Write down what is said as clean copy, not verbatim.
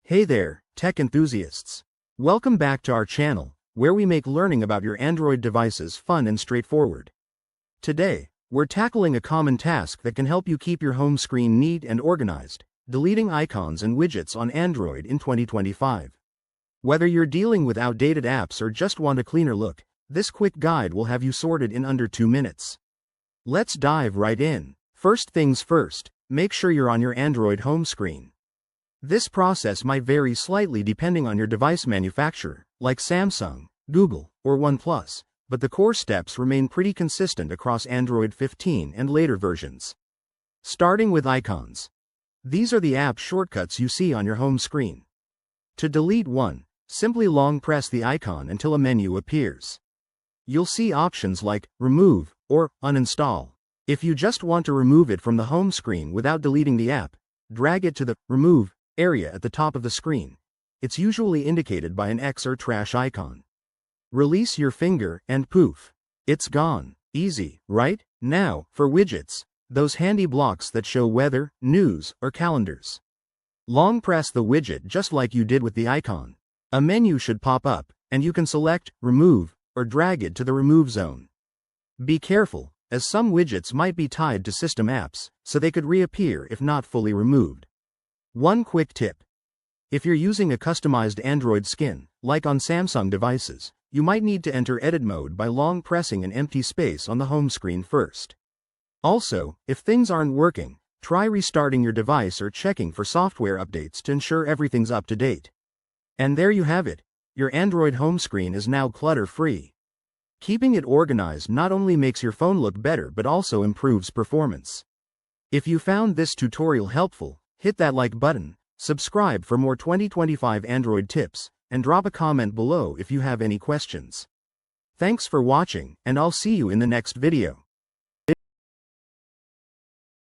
Hey there, tech enthusiasts. Welcome back to our channel, where we make learning about your Android devices fun and straightforward. Today, we're tackling a common task that can help you keep your home screen neat and organized, deleting icons and widgets on Android in 2025. Whether you're dealing with outdated apps or just want a cleaner look, this quick guide will have you sorted in under 2 minutes. Let's dive right in. First things first, make sure you're on your Android home screen. This process might vary slightly depending on your device manufacturer, like Samsung, Google, or OnePlus, but the core steps remain pretty consistent across Android 15 and later versions. Starting with icons. These are the app shortcuts you see on your home screen. To delete one, simply long press the icon until a menu appears. You'll see options like Remove or Uninstall. If you just want to remove it from the home screen without deleting the app, drag it to the Remove area at the top of the screen. It's usually indicated by an X or trash icon. Release your finger and poof, it's gone. Easy, right? Now, for widgets, those handy blocks that show weather, news, or calendars. Long press the widget just like you did with the icon. A menu should pop up, and you can select Remove or drag it to the Remove zone. Be careful, as some widgets might be tied to system apps, so they could reappear if not fully removed. One quick tip. If you're using a customized Android skin, like on Samsung devices, you might need to enter edit mode by long pressing an empty space on the home screen first. Also, if things aren't working, try restarting your device or checking for software updates to ensure everything's up to date. And there you have it. Your Android home screen is now clutter-free. Keeping it organized not only makes your phone look better but also improves performance. If you found this tutorial helpful, hit that like button, subscribe for more 2025 Android tips, and drop a comment below if you have any questions. Thanks for watching, and I'll see you in the next video.